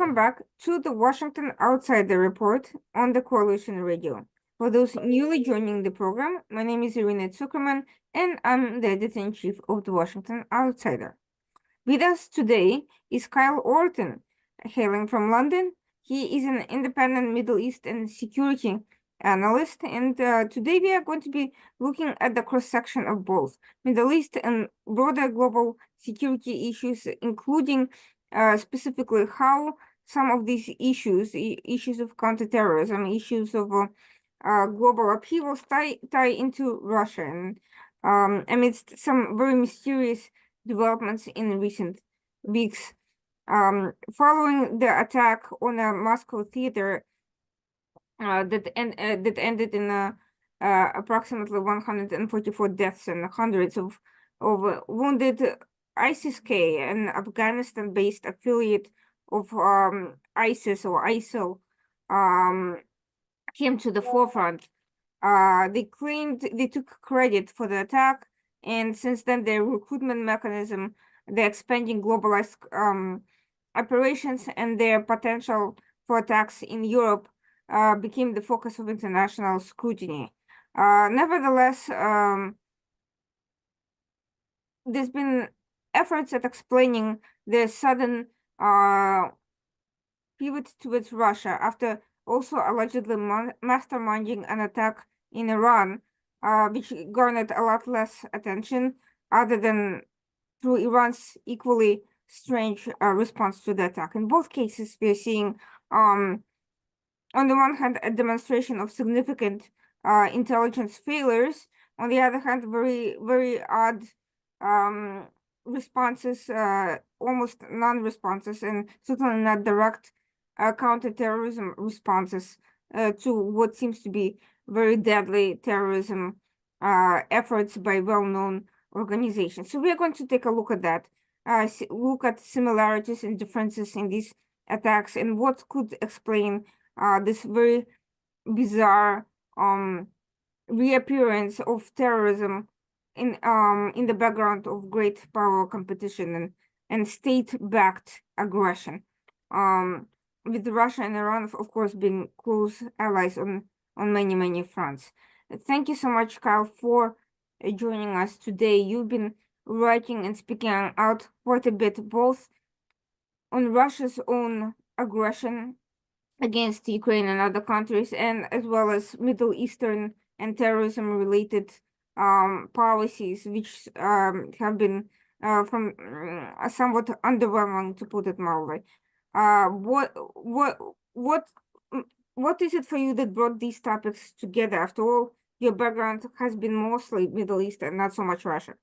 welcome back to the Washington Outsider Report on the Coalition Radio. For those newly joining the program, my name is Irina Zuckerman, and I'm the editor-in-chief of the Washington Outsider. With us today is Kyle Orton, hailing from London. He is an independent Middle East and security analyst, and today we are going to be looking at the cross-section of both Middle East and broader global security issues, including specifically how some of these issues of counterterrorism, issues of global upheavals tie into Russia, and amidst some very mysterious developments in recent weeks. Following the attack on a Moscow theater that ended in approximately 144 deaths and hundreds of wounded, ISIS-K, an Afghanistan-based affiliate of ISIS or ISIL, came to the forefront. They claimed they took credit for the attack, and since then their recruitment mechanism, the expanding globalized operations, and their potential for attacks in Europe became the focus of international scrutiny. Nevertheless, there's been efforts at explaining the sudden pivot towards Russia after also allegedly masterminding an attack in Iran, which garnered a lot less attention other than through Iran's equally strange response to the attack. In both cases, we are seeing, on the one hand, a demonstration of significant intelligence failures. On the other hand, very, very odd responses, almost non-responses, and certainly not direct counterterrorism responses to what seems to be very deadly terrorism efforts by well-known organizations. So we are going to take a look at that, look at similarities and differences in these attacks and what could explain this very bizarre reappearance of terrorism in the background of great power competition and state-backed aggression. With Russia and Iran, of course, being close allies on many, many fronts. Thank you so much, Kyle, for joining us today. You've been writing and speaking out quite a bit, both on Russia's own aggression against Ukraine and other countries, and as well as Middle Eastern and terrorism-related policies, which have been from somewhat underwhelming, to put it mildly. What is it for you that brought these topics together? After all, your background has been mostly Middle East and not so much Russia.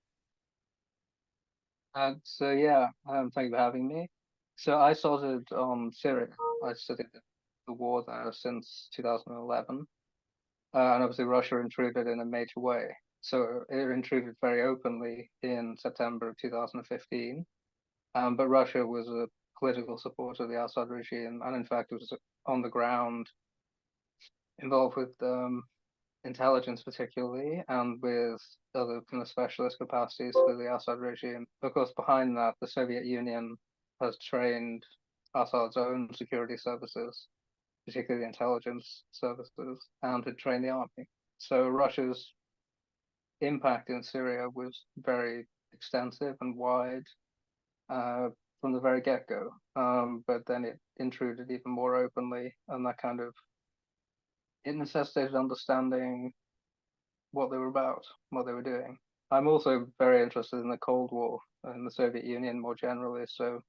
Thank you for having me. So I started on Syria. I studied the war there since 2011. And obviously Russia intruded in a major way. So it intruded very openly in September of 2015. But Russia was a political supporter of the Assad regime, and in fact was on the ground involved with intelligence particularly, and with other kind of specialist capacities for the Assad regime. Of course, behind that, the Soviet Union has trained Assad's own security services, particularly the intelligence services, and had trained the army. So Russia's impact in Syria was very extensive and wide from the very get-go, but then it intruded even more openly, and that kind of it necessitated understanding what they were about, what they were doing. I'm also very interested in the Cold War and the Soviet Union more generally, so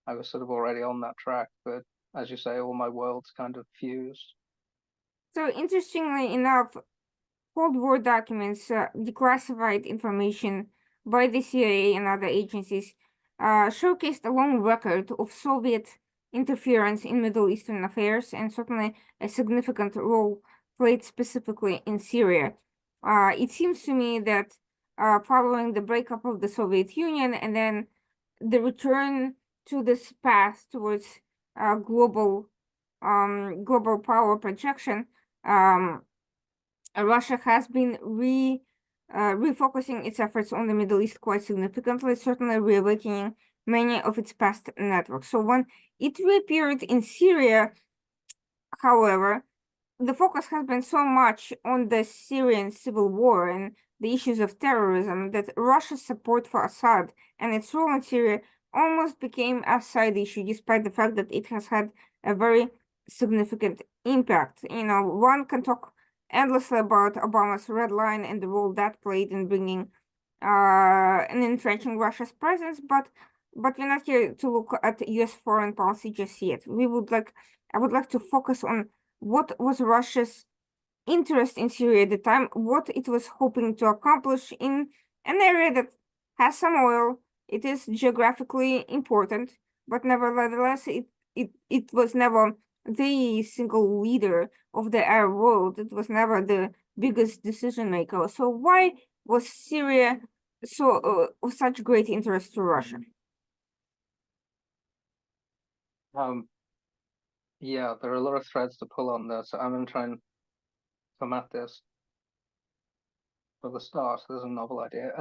I was sort of already on that track, but as you say, all my worlds kind of fused. So interestingly enough, Cold War documents, declassified information by the CIA and other agencies, showcased a long record of Soviet interference in Middle Eastern affairs, and certainly a significant role played specifically in Syria. It seems to me that following the breakup of the Soviet Union and then the return to this path towards global power projection, Russia has been refocusing its efforts on the Middle East quite significantly, certainly reawakening many of its past networks. So when it reappeared in Syria, however, the focus has been so much on the Syrian civil war and the issues of terrorism that Russia's support for Assad and its role in Syria almost became a side issue, despite the fact that it has had a very significant impact. One can talk endlessly about Obama's red line and the role that played in bringing and entrenching Russia's presence, but we're not here to look at U.S. foreign policy just yet. I would like to focus on what was Russia's interest in Syria at the time, what it was hoping to accomplish in an area that has some oil. It is geographically important, but nevertheless, it was never the single leader of the Arab world. It was never the biggest decision maker. So why was Syria of such great interest to Russia? Yeah, there are a lot of threads to pull on there, so I'm going to try and come at this for the start. There's a novel idea.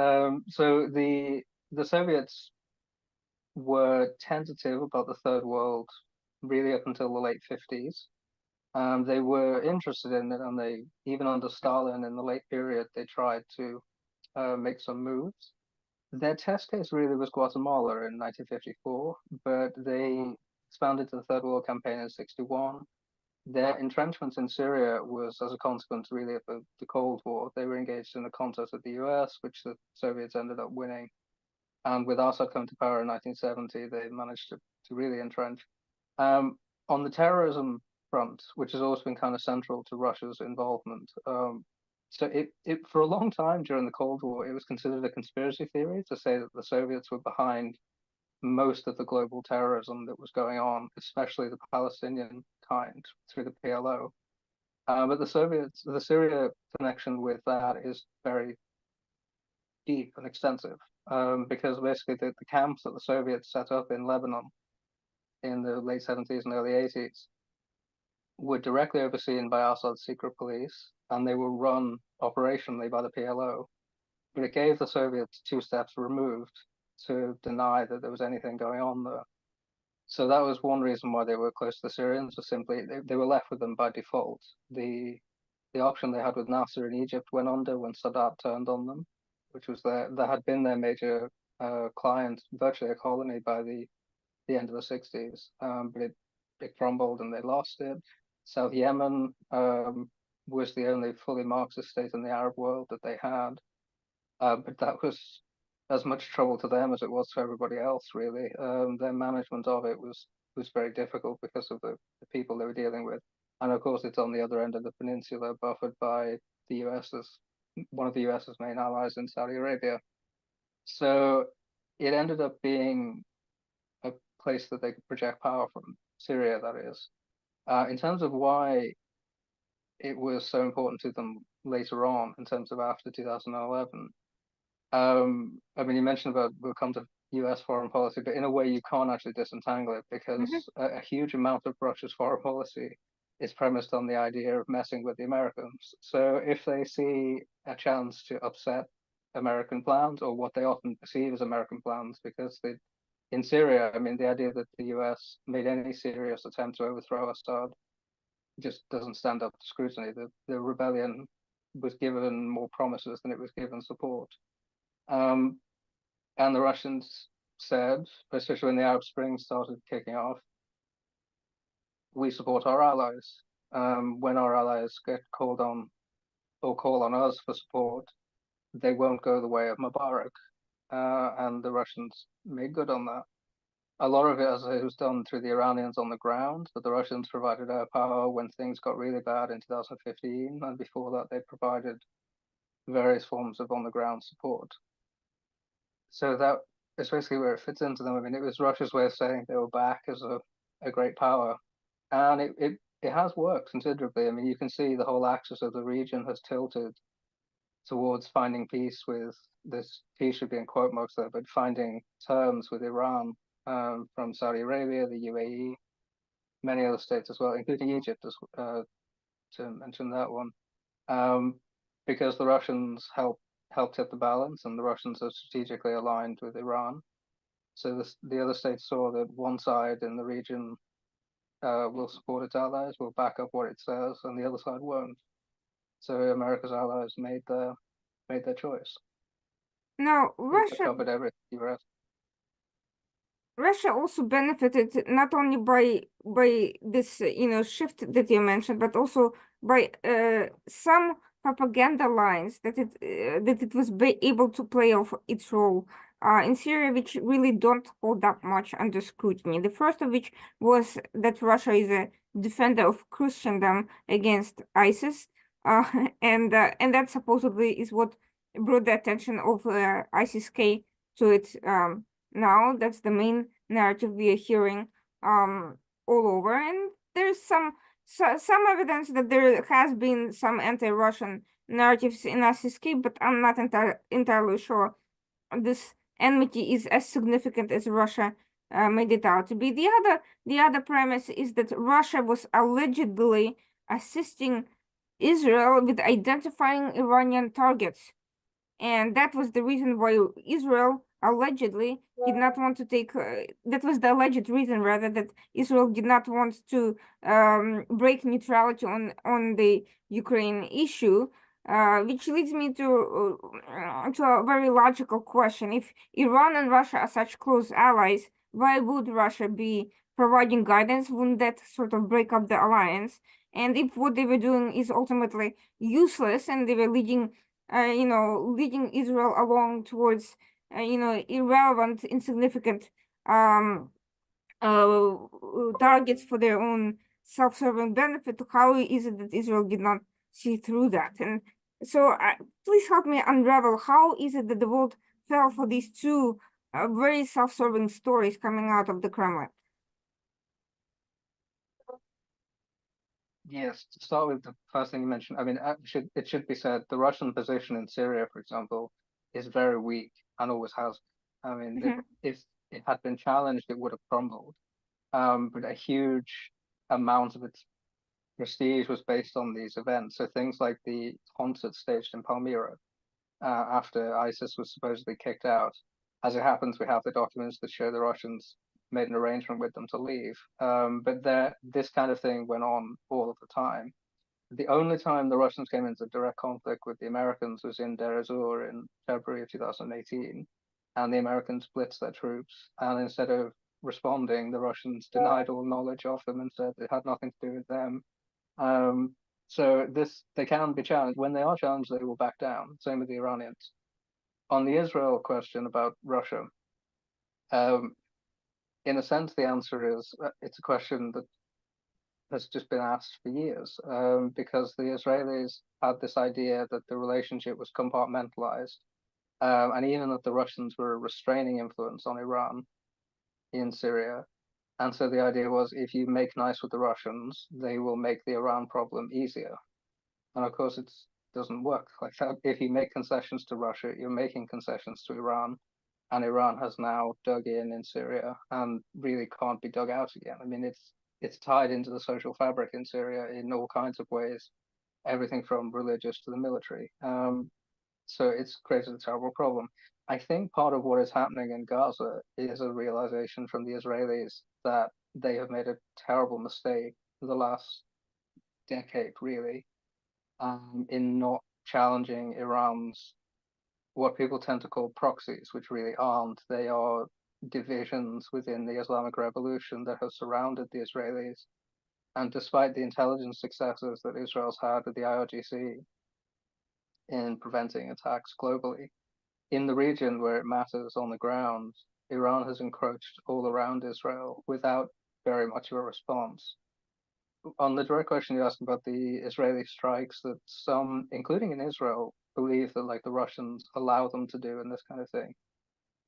So the Soviets were tentative about the Third World really up until the late 50s. They were interested in it, and they, even under Stalin in the late period, they tried to make some moves. Their test case really was Guatemala in 1954, but they expanded to the Third World Campaign in 61. Their entrenchment in Syria was as a consequence really of the Cold War. They were engaged in a contest with the US, which the Soviets ended up winning. And with Assad coming to power in 1970, they managed to really entrench. On the terrorism front, which has always been kind of central to Russia's involvement, so it for a long time during the Cold War, it was considered a conspiracy theory to say that the Soviets were behind most of the global terrorism that was going on, especially the Palestinian kind through the PLO. But the Syria connection with that is very deep and extensive, because basically the camps that the Soviets set up in Lebanon in the late 70s and early 80s were directly overseen by Assad's secret police, and they were run operationally by the PLO. But it gave the Soviets two steps removed to deny that there was anything going on there. So that was one reason why they were close to the Syrians, was simply they were left with them by default. The option they had with Nasser in Egypt went under when Sadat turned on them, which was that had been their major client, virtually a colony by the end of the 60s. But it crumbled and they lost it. South Yemen was the only fully Marxist state in the Arab world that they had. But that was as much trouble to them as it was to everybody else, really. Their management of it was very difficult because of the people they were dealing with. And of course, it's on the other end of the peninsula, buffered by the US's, one of the US's main allies in Saudi Arabia. So it ended up being a place that they could project power from, Syria, that is. In terms of why it was so important to them later on, in terms of after 2011, I mean, you mentioned about we'll come to US foreign policy, but in a way you can't actually disentangle it because a huge amount of Russia's foreign policy is premised on the idea of messing with the Americans. So if they see a chance to upset American plans, or what they often perceive as American plans, because they, in Syria, I mean, the idea that the US made any serious attempt to overthrow Assad just doesn't stand up to scrutiny. The rebellion was given more promises than it was given support. And the Russians said, especially when the Arab Spring started kicking off, we support our allies. When our allies get called on or call on us for support, they won't go the way of Mubarak. And the Russians made good on that. A lot of it, as it was done through the Iranians on the ground, but the Russians provided air power when things got really bad in 2015. And before that, they provided various forms of on-the-ground support. So that is basically where it fits into them. I mean, it was Russia's way of saying they were back as a great power. And it has worked considerably. I mean, you can see the whole axis of the region has tilted towards finding peace with this peace should be in quote marks there, but finding terms with Iran, from Saudi Arabia, the UAE, many other states as well, including Egypt, as to mention that one, because the Russians help tip the balance, and the Russians are strategically aligned with Iran. So the other states saw that one side in the region will support its allies, will back up what it says, and the other side won't. So America's allies made their choice. Now, I think I covered everything you were asking. Russia also benefited not only by this shift that you mentioned, but also by some propaganda lines that it was able to play off its role in Syria, which really don't hold up much under scrutiny. The first of which was that Russia is a defender of Christendom against ISIS, uh, and that supposedly is what brought the attention of ISIS-K to it. Now that's the main narrative we are hearing all over, and there's some evidence that there has been some anti-Russian narratives in SSK, but I'm not entirely sure this enmity is as significant as Russia made it out to be. The other premise is that Russia was allegedly assisting Israel with identifying Iranian targets, and that was the reason why Israel allegedly did not want to take. That was the alleged reason, rather, that Israel did not want to break neutrality on the Ukraine issue. Which leads me to a very logical question: if Iran and Russia are such close allies, why would Russia be providing guidance? Wouldn't that sort of break up the alliance? And if what they were doing is ultimately useless, and they were leading Israel along towards, irrelevant, insignificant um, uh, targets for their own self-serving benefit, how is it that Israel did not see through that? And so, please help me unravel how is it that the world fell for these two very self-serving stories coming out of the Kremlin? Yes, to start with the first thing you mentioned, I mean, it should be said the Russian position in Syria, for example, is very weak and always has. I mean, Mhm. if it had been challenged, it would have crumbled. But a huge amount of its prestige was based on these events. So things like the concert staged in Palmyra after ISIS was supposedly kicked out. As it happens, we have the documents that show the Russians made an arrangement with them to leave. But this kind of thing went on all of the time. The only time the Russians came into direct conflict with the Americans was in Deir ez-Zor in February of 2018, and the Americans blitzed their troops. And instead of responding, the Russians denied all knowledge of them and said it had nothing to do with them. Um, so they can be challenged. When they are challenged, they will back down. Same with the Iranians. On the Israel question about Russia, um, in a sense, the answer is it's a question that has just been asked for years, because the Israelis had this idea that the relationship was compartmentalized, and even that the Russians were a restraining influence on Iran in Syria. And so the idea was if you make nice with the Russians, they will make the Iran problem easier. And of course, it doesn't work like that. If you make concessions to Russia, you're making concessions to Iran, and Iran has now dug in Syria and really can't be dug out again. I mean, it's tied into the social fabric in Syria in all kinds of ways, everything from religious to the military. So it's created a terrible problem. I think part of what is happening in Gaza is a realization from the Israelis that they have made a terrible mistake the last decade, really, in not challenging Iran's what people tend to call proxies, which really aren't. They are divisions within the Islamic Revolution that have surrounded the Israelis. And despite the intelligence successes that Israel's had with the IRGC in preventing attacks globally, in the region where it matters on the ground, Iran has encroached all around Israel without very much of a response. On the direct question you asked about the Israeli strikes that some, including in Israel, believe that like the Russians allow them to do and this kind of thing.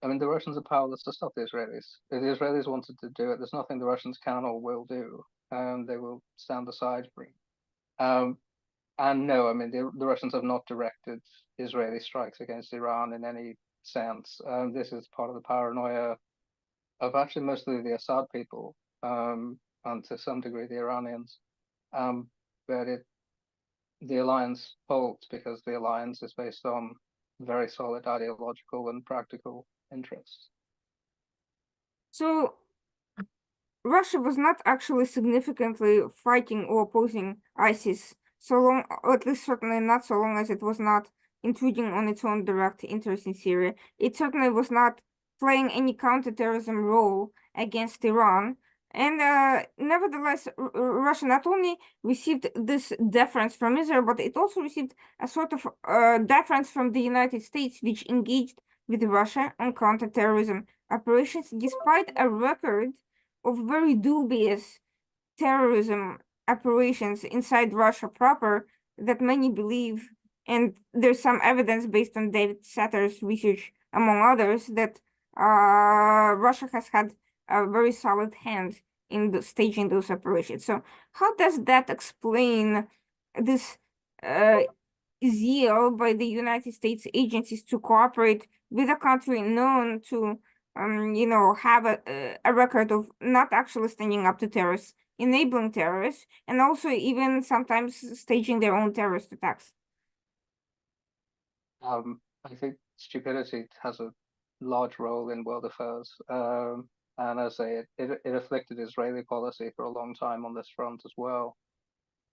I mean, the Russians are powerless to stop the Israelis. If the Israelis wanted to do it, there's nothing the Russians can or will do. They will stand aside for it. Um, and no, I mean, the Russians have not directed Israeli strikes against Iran in any sense. This is part of the paranoia of actually mostly the Assad people, and to some degree the Iranians. Um, but the alliance holds because the alliance is based on very solid ideological and practical interests. So Russia was not actually significantly fighting or opposing ISIS, so long, or at least certainly not so long as it was not intruding on its own direct interest in Syria. It certainly was not playing any counterterrorism role against Iran. And nevertheless, Russia not only received this deference from Israel, but it also received a sort of deference from the United States, which engaged with Russia on counterterrorism operations, despite a record of very dubious terrorism operations inside Russia proper that many believe, and there's some evidence based on David Satter's research, among others, that Russia has had a very solid hand in staging those operations. So, how does that explain this uh, zeal by the United States agencies to cooperate with a country known to, have a record of not actually standing up to terrorists, enabling terrorists, and also even sometimes staging their own terrorist attacks? I think stupidity has a large role in world affairs. And as I say, it afflicted Israeli policy for a long time on this front as well.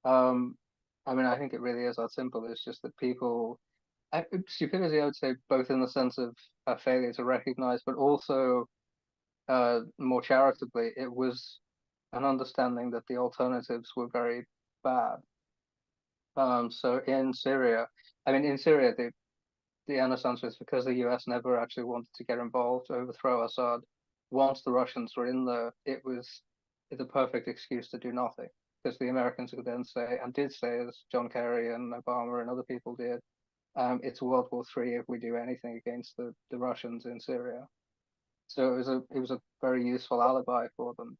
Um, I mean, I think it really is that simple. It's just that stupidity, I would say, both in the sense of a failure to recognize, but also more charitably, it was an understanding that the alternatives were very bad. So in Syria, I mean, in Syria, the honest answer is because the US never actually wanted to get involved to overthrow Assad. Once the Russians were in there, it was the perfect excuse to do nothing. Because the Americans could then say, and did say, as John Kerry and Obama and other people did, it's World War III if we do anything against the Russians in Syria. So it was a very useful alibi for them.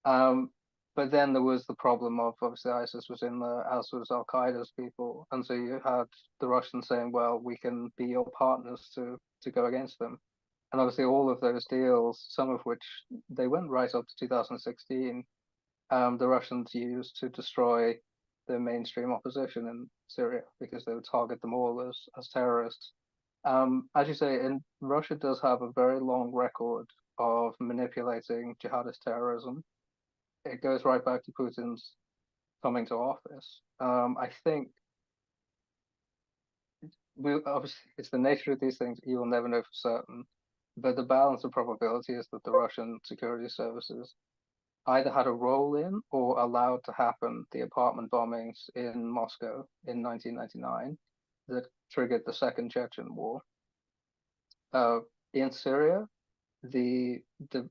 Um, but then there was the problem of obviously ISIS was in there, as was Al Qaeda's people, and so you had the Russians saying, "Well, we can be your partners to go against them," and obviously all of those deals, some of which they went right up to 2016, the Russians used to destroy the mainstream opposition in Syria because they would target them all as terrorists. As you say, and Russia does have a very long record of manipulating jihadist terrorism. It goes right back to Putin's coming to office. I think obviously it's the nature of these things. You will never know for certain, but the balance of probability is that the Russian security services either had a role in or allowed to happen the apartment bombings in Moscow in 1999 that triggered the Second Chechen War. In Syria, the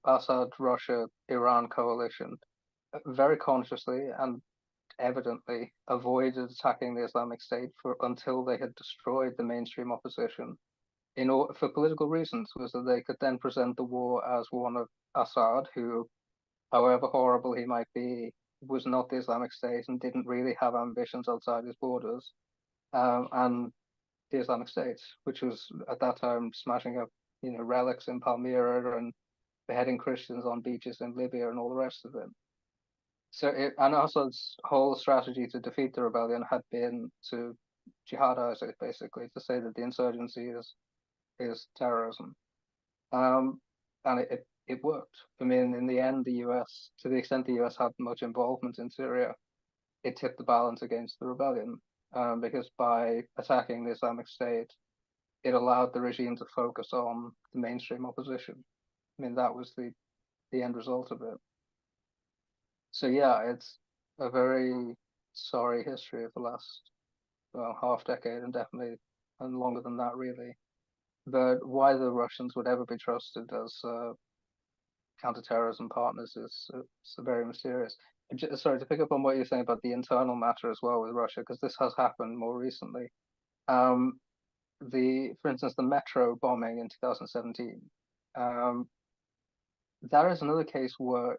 Assad, Russia, Iran coalition very consciously and evidently avoided attacking the Islamic State until they had destroyed the mainstream opposition. For political reasons, was that they could then present the war as one of Assad, who, however horrible he might be, was not the Islamic State and didn't really have ambitions outside his borders, and the Islamic State, which was at that time smashing up, relics in Palmyra and beheading Christians on beaches in Libya and all the rest of it. So and Assad's whole strategy to defeat the rebellion had been to jihadize it, basically, to say that the insurgency is terrorism. And it worked. I mean, in the end, the US, to the extent the US had much involvement in Syria, it tipped the balance against the rebellion, because by attacking the Islamic State, it allowed the regime to focus on the mainstream opposition. I mean, that was the end result of it. So yeah, it's a very sorry history of the last, well, half decade and definitely and longer than that, really. But why the Russians would ever be trusted as counterterrorism partners is very mysterious. Sorry, to pick up on what you're saying about the internal matter as well with Russia, because this has happened more recently. For instance, the metro bombing in 2017. That is another case where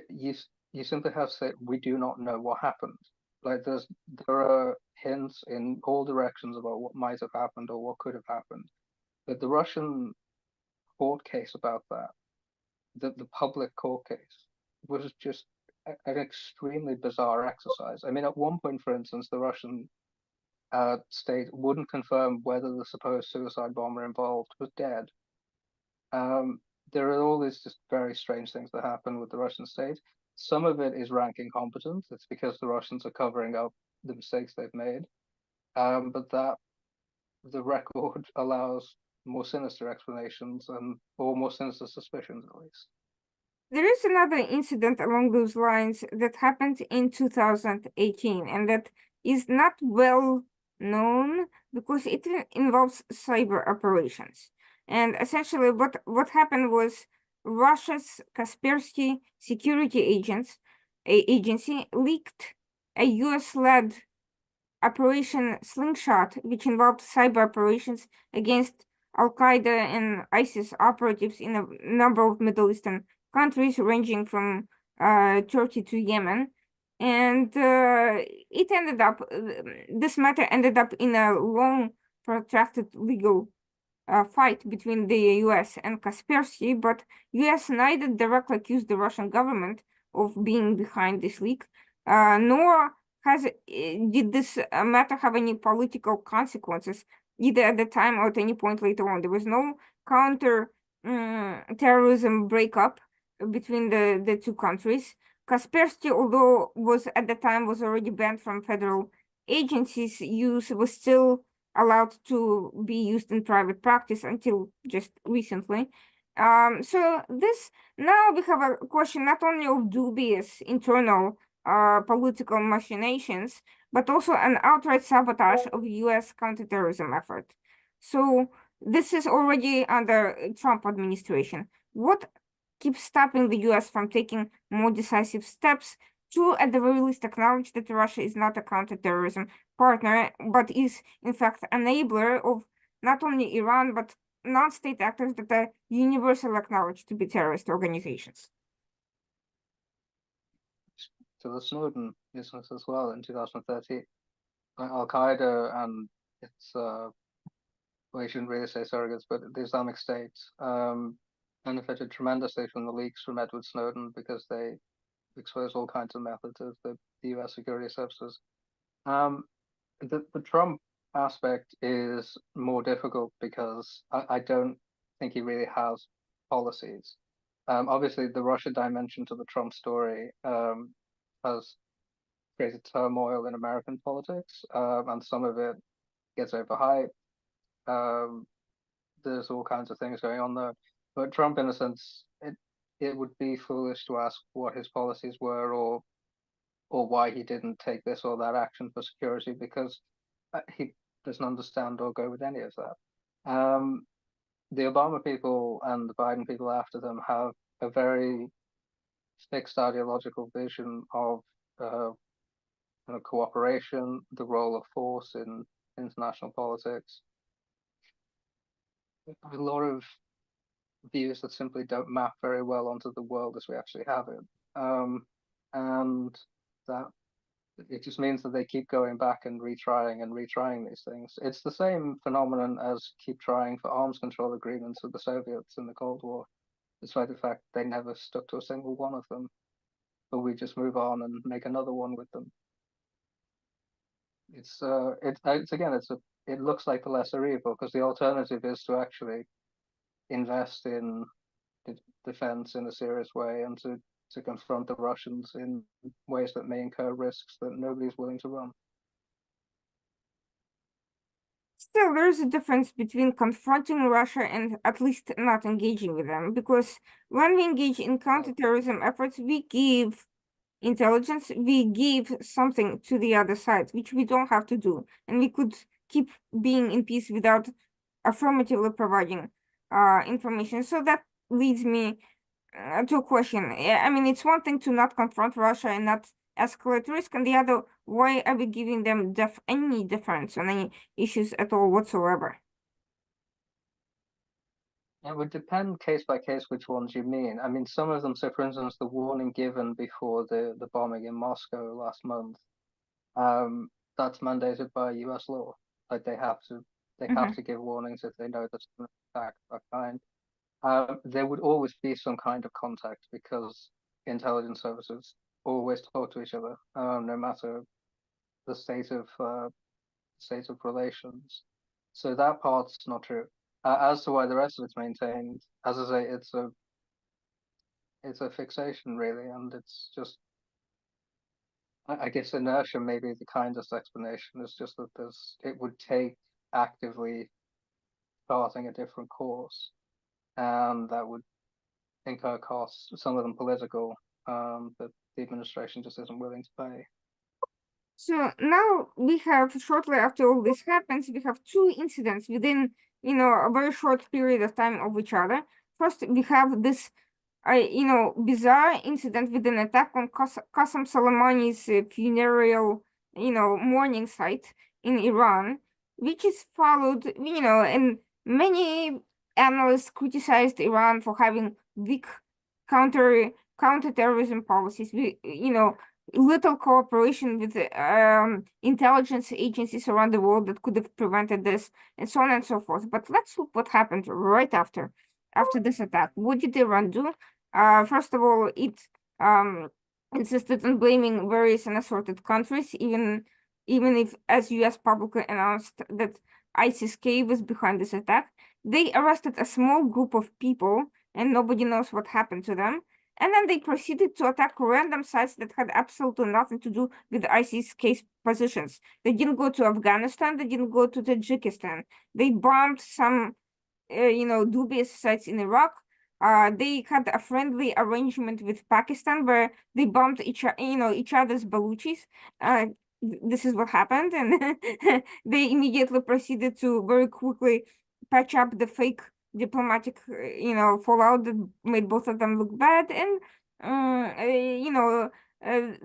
you simply have to say we do not know what happened. Like there are hints in all directions about what might have happened or what could have happened, but the Russian court case about that, the public court case, was just an extremely bizarre exercise. I mean, at one point, for instance, the Russian state wouldn't confirm whether the supposed suicide bomber involved was dead. there are all these just very strange things that happen with the Russian state. Some of it is rank incompetence. It's because the Russians are covering up the mistakes they've made. But that the record allows more sinister explanations and or more sinister suspicions at least. There is another incident along those lines that happened in 2018, and that is not well known because it involves cyber operations. And essentially, what happened was Russia's Kaspersky security agency leaked a US-led Operation Slingshot, which involved cyber operations against Al-Qaeda and ISIS operatives in a number of Middle Eastern countries, ranging from Turkey to Yemen. And this matter ended up in a long, protracted legal fight between the US and Kaspersky, but US neither directly accused the Russian government of being behind this leak, nor did this matter have any political consequences, either at the time or at any point later on. There was no counter terrorism breakup between the two countries. Kaspersky, although was at the time was already banned from federal agencies' use, was still allowed to be used in private practice until just recently. So this now we have a question not only of dubious internal political machinations, but also an outright sabotage of U.S. counterterrorism effort. So this is already under Trump administration. What keeps stopping the U.S. from taking more decisive steps to, at the very least, acknowledge that Russia is not a counterterrorism partner, but is in fact enabler of not only Iran, but non-state actors that are universally acknowledged to be terrorist organizations? To the Snowden business as well in 2013, Al Qaeda and its well, you shouldn't really say surrogates, but the Islamic State benefited tremendously from the leaks from Edward Snowden because they exposed all kinds of methods of the US security services. The Trump aspect is more difficult because I don't think he really has policies. Obviously, the Russia dimension to the Trump story has created turmoil in American politics, and some of it gets overhyped. There's all kinds of things going on there. But Trump, in a sense, it would be foolish to ask what his policies were or why he didn't take this or that action for security because he doesn't understand or go with any of that. The Obama people and the Biden people after them have a very fixed ideological vision of cooperation, the role of force in international politics. A lot of views that simply don't map very well onto the world as we actually have it. And that it just means that they keep going back and retrying these things. It's the same phenomenon as keep trying for arms control agreements with the Soviets in the Cold War, despite the fact they never stuck to a single one of them. But we just move on and make another one with them. It looks like the lesser evil because the alternative is to actually invest in defense in a serious way and to confront the Russians in ways that may incur risks that nobody's willing to run. Still, there's a difference between confronting Russia and at least not engaging with them, because when we engage in counterterrorism efforts, we give intelligence, we give something to the other side, which we don't have to do. And we could keep being in peace without affirmatively providing information. So that leads me to a question. I mean, it's one thing to not confront Russia and not escalate risk, and the other, why are we giving them any deference on any issues at all whatsoever? It would depend case by case which ones you mean. I mean, some of them, so for instance, the warning given before the bombing in Moscow last month, that's mandated by US law. Like they have to give warnings if they know there's an attack of that kind. There would always be some kind of contact because intelligence services always talk to each other, no matter the state of relations. So that part's not true. As to why the rest of it's maintained, as I say, it's a fixation really, and it's just I guess inertia may be the kindest explanation. It's just that it would take actively charting a different course, and that would incur costs, some of them political, that the administration just isn't willing to pay. So now we have, shortly after all this happens, we have two incidents within, a very short period of time of each other. First, we have this, bizarre incident with an attack on Qasem Soleimani's funereal, mourning site in Iran, which is followed, and many analysts criticized Iran for having weak counterterrorism policies. Little cooperation with intelligence agencies around the world that could have prevented this, and so on and so forth. But let's look what happened right after this attack. What did Iran do? First of all, it um, insisted on blaming various and assorted countries, even if, as U.S. publicly announced that ISIS-K was behind this attack. They arrested a small group of people, and nobody knows what happened to them. And then they proceeded to attack random sites that had absolutely nothing to do with ISIS-K positions. They didn't go to Afghanistan. They didn't go to Tajikistan. They bombed some, dubious sites in Iraq. They had a friendly arrangement with Pakistan where they bombed each other's Baluchis. This is what happened, and they immediately proceeded to very quickly patch up the fake diplomatic, fallout that made both of them look bad, and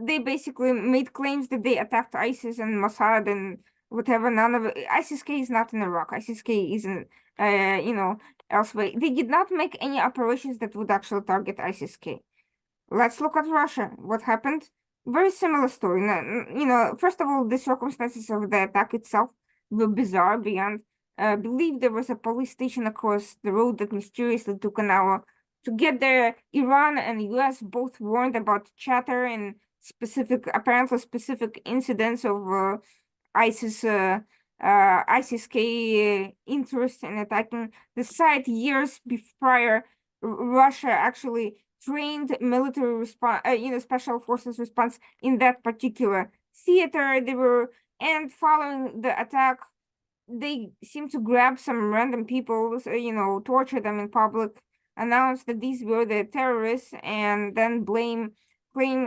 they basically made claims that they attacked ISIS and Mossad and whatever. None of it. ISIS-K is not in Iraq. ISIS-K isn't, elsewhere. They did not make any operations that would actually target ISIS-K. Let's look at Russia. What happened? Very similar story. First of all, the circumstances of the attack itself were bizarre beyond belief. There was a police station across the road that mysteriously took an hour to get there. Iran and US both warned about chatter and apparently specific incidents of ISIS-K interest in attacking the site years prior. Russia actually trained military response, special forces response in that particular theater. And following the attack, they seem to grab some random people, torture them in public, announce that these were the terrorists, and then claim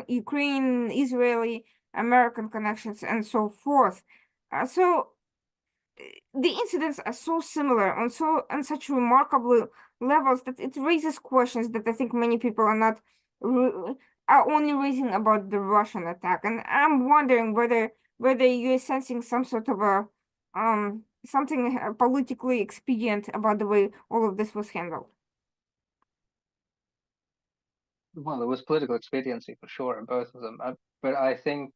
Ukraine, Israeli, American connections, and so forth. So the incidents are so similar on such remarkable levels that it raises questions that I think many people are only raising about the Russian attack, and I'm wondering whether you're sensing some sort of a something politically expedient about the way all of this was handled. Well, there was political expediency for sure in both of them, but I think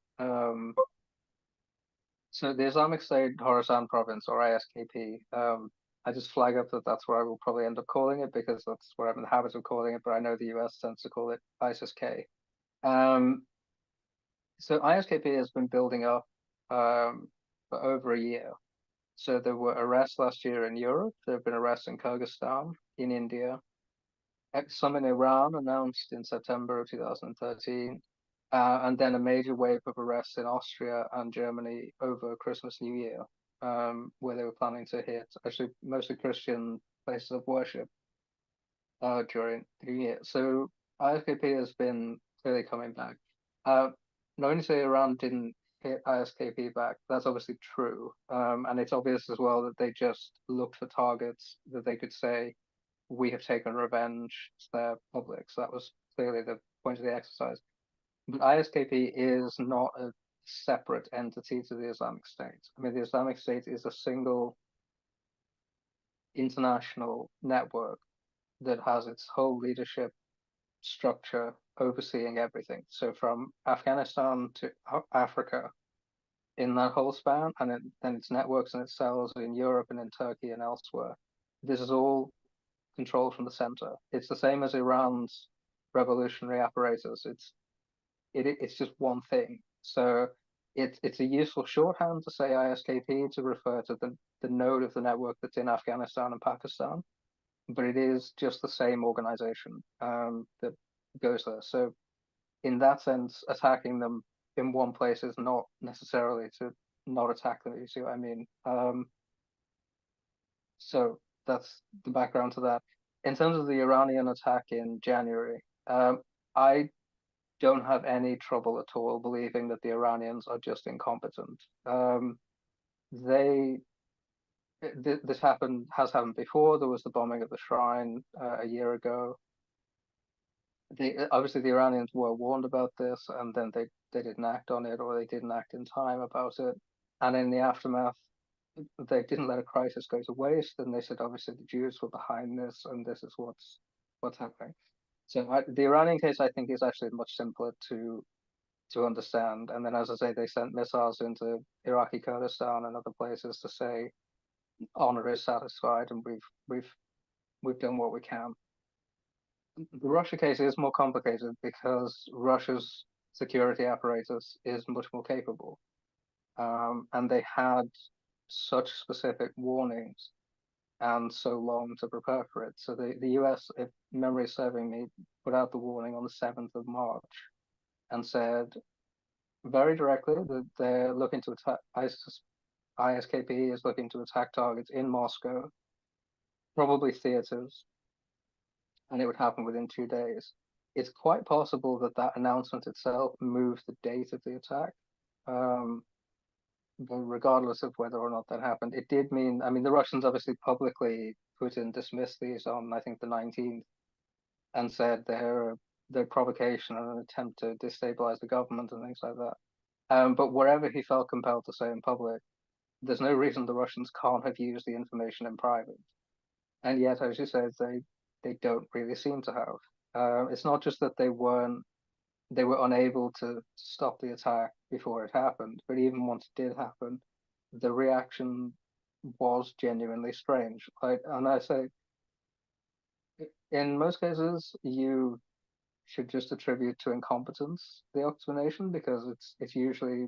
so. The Islamic State Khorasan Province, or ISKP, I just flag up that that's what I will probably end up calling it because that's what I'm in the habit of calling it. But I know the US tends to call it ISIS-K. So ISKP has been building up for over a year. So there were arrests last year in Europe. There have been arrests in Kyrgyzstan, in India, some in Iran announced in September of 2013, and then a major wave of arrests in Austria and Germany over Christmas, New Year, where they were planning to hit actually mostly Christian places of worship during the New Year. So ISKP has been clearly coming back. Not only say Iran didn't hit ISKP back, that's obviously true, and it's obvious as well that they just looked for targets that they could say, we have taken revenge to their public. So that was clearly the point of the exercise. But ISKP is not a separate entity to the Islamic State. I mean, the Islamic State is a single international network that has its whole leadership structure overseeing everything. So from Afghanistan to Africa, in that whole span, and then its networks and its cells in Europe and in Turkey and elsewhere. This is all controlled from the center. It's the same as Iran's revolutionary apparatus. It's just one thing. So it's a useful shorthand to say ISKP to refer to the node of the network that's in Afghanistan and Pakistan, but it is just the same organization that goes there. So in that sense, attacking them in one place is not necessarily to not attack them. You see what I mean? So that's the background to that. In terms of the Iranian attack in January, I don't have any trouble at all believing that the Iranians are just incompetent. They this has happened before. There was the bombing of the shrine a year ago. Obviously the Iranians were warned about this, and then they didn't act on it, or they didn't act in time about it. And in the aftermath, they didn't let a crisis go to waste, and they said obviously the Jews were behind this, and this is what's happening. So the Iranian case, I think, is actually much simpler to understand. And then, as I say, they sent missiles into Iraqi Kurdistan and other places to say honor is satisfied, and we've done what we can. The Russia case is more complicated because Russia's security apparatus is much more capable, and they had such specific warnings and so long to prepare for it. So the US, if memory is serving me, put out the warning on the 7th of March and said very directly that they're looking to attack ISKP is looking to attack targets in Moscow, probably theaters, and it would happen within 2 days. It's quite possible that that announcement itself moved the date of the attack. But regardless of whether or not that happened, it did mean, I mean, the Russians obviously publicly dismissed these on, I think, the 19th, and said they're provocation and an attempt to destabilize the government and things like that. But wherever he felt compelled to say in public, there's no reason the Russians can't have used the information in private. And yet, as you said, they don't really seem to have. It's not just that they were unable to stop the attack before it happened, but even once it did happen, the reaction was genuinely strange. And I say, in most cases, you should just attribute to incompetence the explanation, because it's usually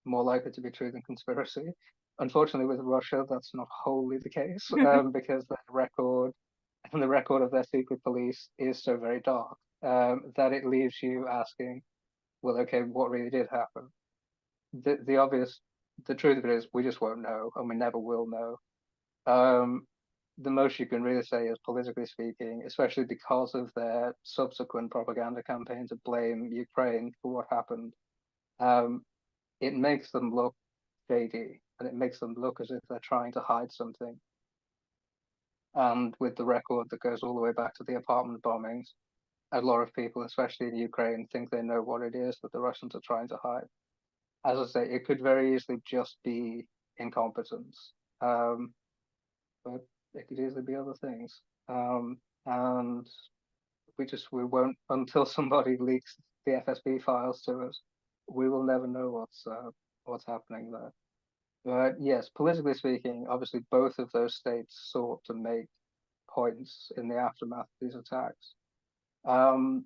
more likely to be true than conspiracy. Unfortunately, with Russia, that's not wholly the case, because the record of their secret police is so very dark, that it leaves you asking, well, okay, what really did happen? The truth of it is, we just won't know, and we never will know. The most you can really say is, politically speaking, especially because of their subsequent propaganda campaign to blame Ukraine for what happened, it makes them look shady, and it makes them look as if they're trying to hide something. And with the record that goes all the way back to the apartment bombings, a lot of people, especially in Ukraine, think they know what it is that the Russians are trying to hide. As I say, it could very easily just be incompetence, but it could easily be other things. And we won't, until somebody leaks the FSB files to us, we will never know what's happening there. But yes, politically speaking, obviously both of those states sought to make points in the aftermath of these attacks, and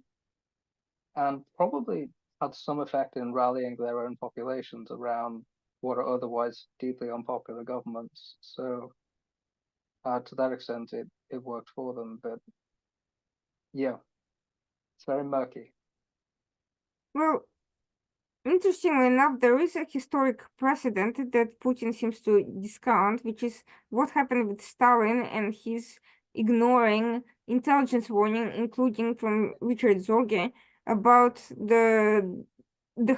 probably had some effect in rallying their own populations around what are otherwise deeply unpopular governments. So to that extent, it worked for them. But yeah, it's very murky. Well, interestingly enough, there is a historic precedent that Putin seems to discount, which is what happened with Stalin and his ignoring intelligence warning, including from Richard Zorge, about the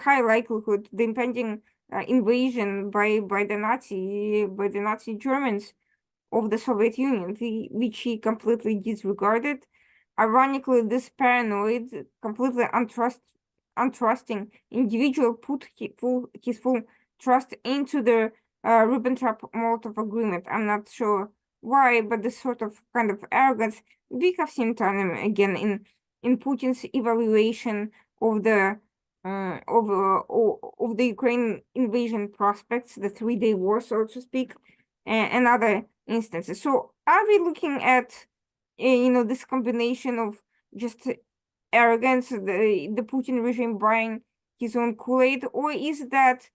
high likelihood, the impending invasion by the Nazi Germans of the Soviet Union, which he completely disregarded. Ironically, this paranoid, completely untrusting individual put his full trust into the Ribbentrop-Molotov agreement. I'm not sure why, but this sort of kind of arrogance we have seen time and again in Putin's evaluation of the of the Ukraine invasion prospects, the 3-day war, so to speak, and other instances. So are we looking at this combination of just arrogance, the Putin regime buying his own Kool-Aid, or is that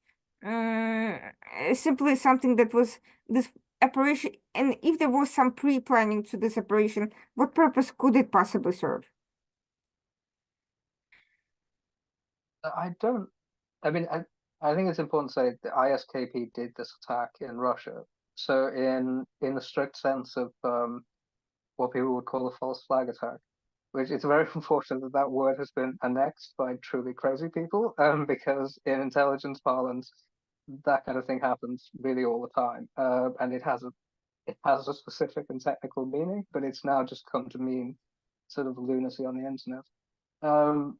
simply something that was this operation? And if there was some pre-planning to this operation, what purpose could it possibly serve? I don't. I mean, I think it's important to say the ISKP did this attack in Russia. So in the strict sense of what people would call a false flag attack, which it's very unfortunate that that word has been annexed by truly crazy people, because in intelligence parlance, that kind of thing happens really all the time, and it has a specific and technical meaning, but it's now just come to mean sort of lunacy on the internet. Um,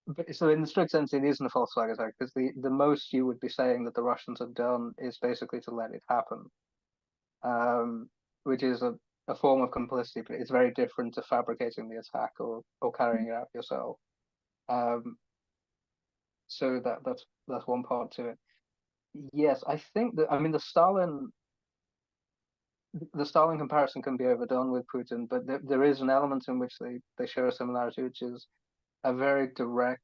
but so in the strict sense, it isn't a false flag attack because the most you would be saying that the Russians have done is basically to let it happen, um, which is a form of complicity, but it's very different to fabricating the attack or carrying it out yourself. Um, so that's one part to it. Yes, I think that I mean the Stalin comparison can be overdone with Putin, but there is an element in which they share a similarity, which is a very direct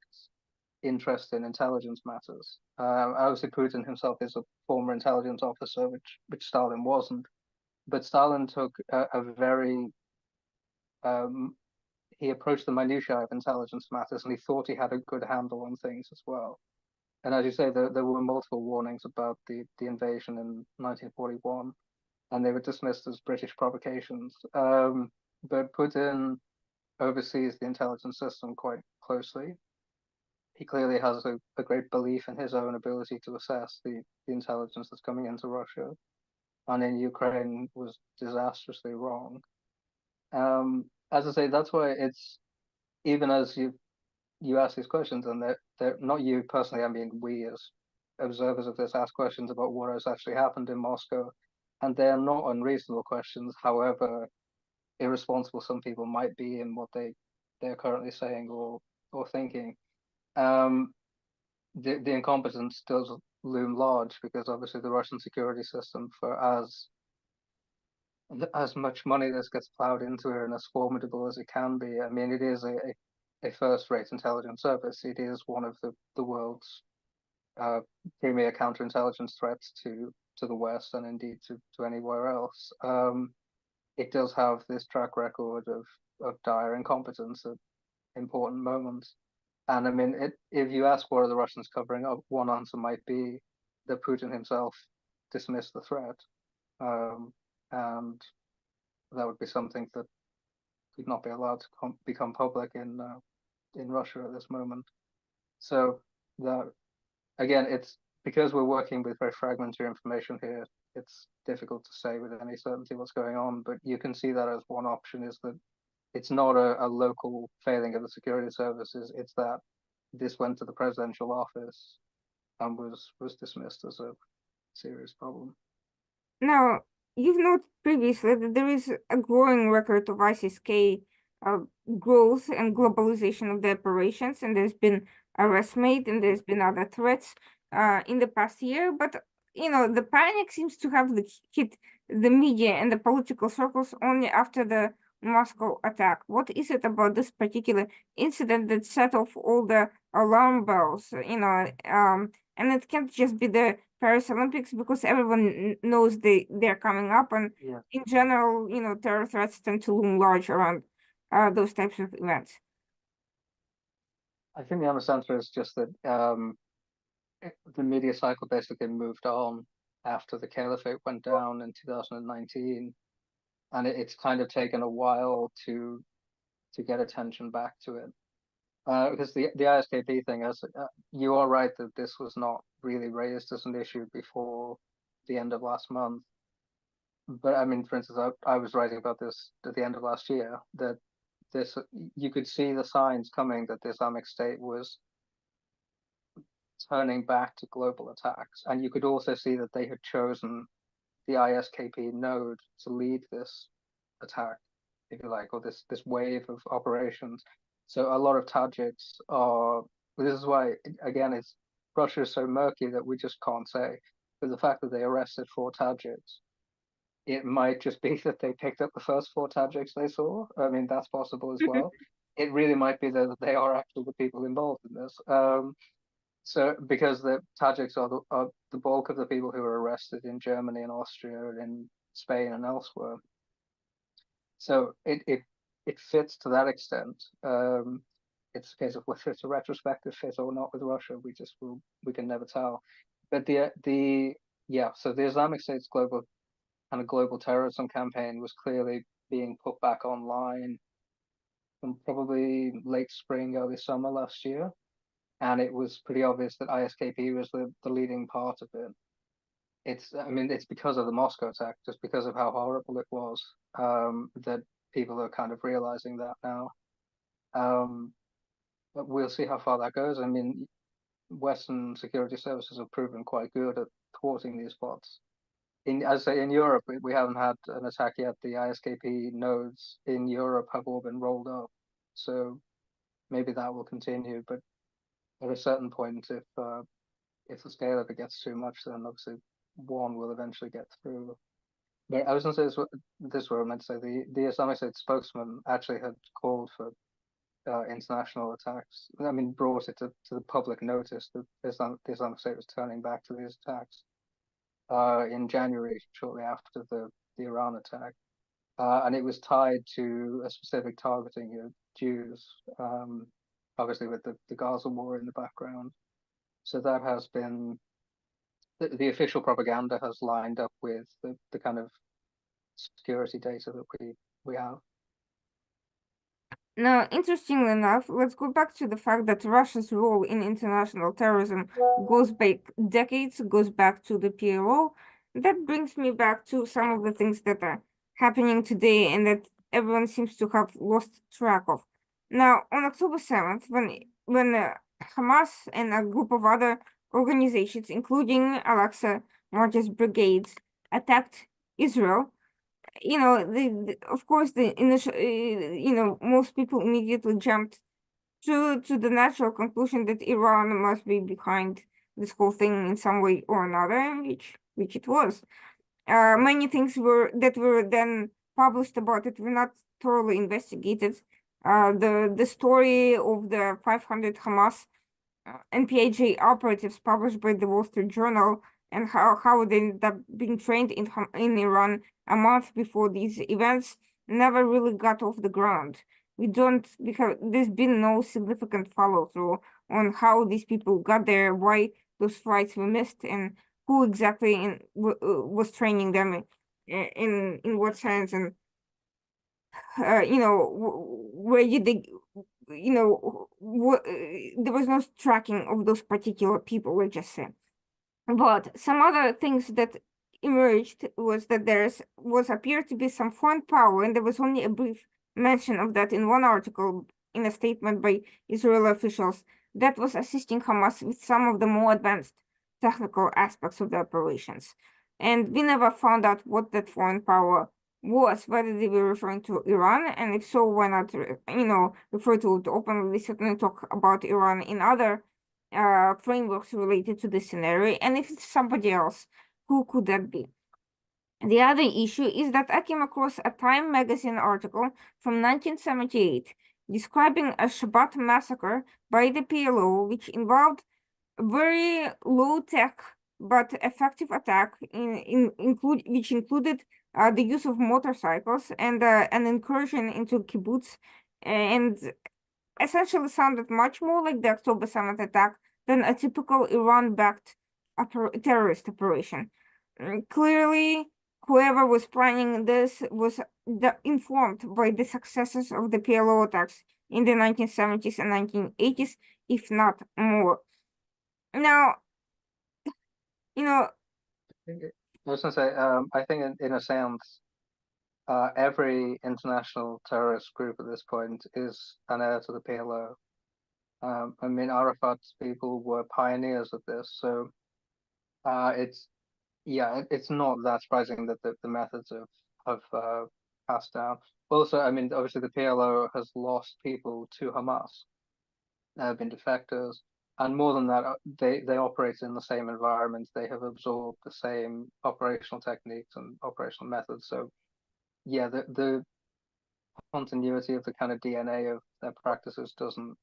interest in intelligence matters. Obviously, Putin himself is a former intelligence officer, which Stalin wasn't. But Stalin took a very um, he approached the minutiae of intelligence matters, and he thought he had a good handle on things as well. And as you say, there were multiple warnings about the invasion in 1941, and they were dismissed as British provocations. But Putin oversees the intelligence system quite closely. He clearly has a great belief in his own ability to assess the intelligence that's coming into Russia, and in Ukraine was disastrously wrong. As I say, that's why it's even as you ask these questions, and they're not you personally. I mean, we as observers of this ask questions about what has actually happened in Moscow, and they're not unreasonable questions. However irresponsible some people might be in what they're currently saying or thinking. Um, the incompetence does loom large because obviously the Russian security system, for as much money this gets plowed into it and as formidable as it can be, I mean, it is a first-rate intelligence service. It is one of the world's uh, premier counterintelligence threats to the West and indeed to anywhere else. It does have this track record of dire incompetence at important moments. And I mean, if you ask what are the Russians covering up, one answer might be that Putin himself dismissed the threat, and that would be something that could not be allowed to become public in Russia at this moment. So that again, it's because we're working with very fragmentary information here. It's difficult to say with any certainty what's going on, but you can see that as one option is that it's not a local failing of the security services. It's that this went to the presidential office and was dismissed as a serious problem. Now, you've noted previously that there is a growing record of ISIS-K uh, growth and globalization of the operations, and there's been arrests made, and there's been other threats in the past year. But the panic seems to have hit the media and the political circles only after the Moscow attack. What is it about this particular incident that set off all the alarm bells? And it can't just be the Paris Olympics because everyone knows they're coming up, and Yeah, in general, terror threats tend to loom large around those types of events. I think the honest answer is just that the media cycle basically moved on after the caliphate went down in 2019, and it's kind of taken a while to get attention back to it. Because the ISKP thing, as you are right that this was not really raised as an issue before the end of last month. But I mean, for instance, I was writing about this at the end of last year, that this you could see the signs coming that the Islamic State was turning back to global attacks, and you could also see that they had chosen the ISKP node to lead this attack, if you like, or this wave of operations. So a lot of Tajiks are. This is why, again, it's Russia is so murky that we just can't say. But the fact that they arrested 4 Tajiks, it might just be that they picked up the first 4 Tajiks they saw. I mean, that's possible as well. It really might be that they are actually the people involved in this. So because the Tajiks are the bulk of the people who were arrested in Germany and Austria and in Spain and elsewhere. So it fits to that extent. it's a case of whether it's a retrospective fit or not with Russia. We can never tell. But so the Islamic State's global terrorism campaign was clearly being put back online from probably late spring, early summer last year, and it was pretty obvious that ISKP was the leading part of it. It's because of the Moscow attack, just because of how horrible it was, that people are kind of realizing that now. But we'll see how far that goes. I mean, Western security services have proven quite good at thwarting these plots. As I say, in Europe, we haven't had an attack yet. The ISKP nodes in Europe have all been rolled up, so maybe that will continue. But at a certain point, if the scale of it gets too much, then obviously one will eventually get through. But I was going to say this were I meant to say the Islamic State spokesman actually had called for international attacks. I mean, brought it to the public notice that the Islamic State was turning back to these attacks in January, shortly after the Iran attack, and it was tied to a specific targeting of Jews, obviously with the Gaza war in the background. So that has been the official propaganda has lined up with the kind of security data that we have. Now, interestingly enough, let's go back to the fact that Russia's role in international terrorism goes back decades, goes back to the PLO. That brings me back to some of the things that are happening today and that everyone seems to have lost track of. Now, on October 7th, when Hamas and a group of other organizations, including Al-Aqsa Martyrs Brigades, attacked Israel, of course, the initial, most people immediately jumped to the natural conclusion that Iran must be behind this whole thing in some way or another, which it was. Many things that were then published about it were not thoroughly investigated. The story of the 500 Hamas NPAJ operatives published by the Wall Street Journal and how they ended up being trained in Iran a month before these events never really got off the ground. Because there's been no significant follow through on how these people got there, why those flights were missed, and who exactly was training them in what sense, and where did they, there was no tracking of those particular people, let's just say. But some other things that emerged was that was appeared to be some foreign power, and there was only a brief mention of that in one article in a statement by Israeli officials that was assisting Hamas with some of the more advanced technical aspects of the operations. And we never found out what that foreign power was, whether they were referring to Iran, and if so, why not, refer to it openly. We certainly talk about Iran in other frameworks related to this scenario, and if it's somebody else, who could that be? The other issue is that I came across a Time magazine article from 1978 describing a Shabbat massacre by the PLO, which involved a very low-tech but effective attack, which included the use of motorcycles and an incursion into kibbutz, and essentially sounded much more like the October 7th attack than a typical Iran-backed terrorist operation. Clearly, whoever was planning this was informed by the successes of the PLO attacks in the 1970s and 1980s, if not more. Now, I was going to say, I think in a sense, every international terrorist group at this point is an heir to the PLO. I mean, Arafat's people were pioneers of this, so it's not that surprising that the methods have passed down. Also, I mean, obviously the PLO has lost people to Hamas. There have been defectors, and more than that, they operate in the same environment. They have absorbed the same operational techniques and operational methods. So, yeah, the continuity of the kind of DNA of their practices doesn't,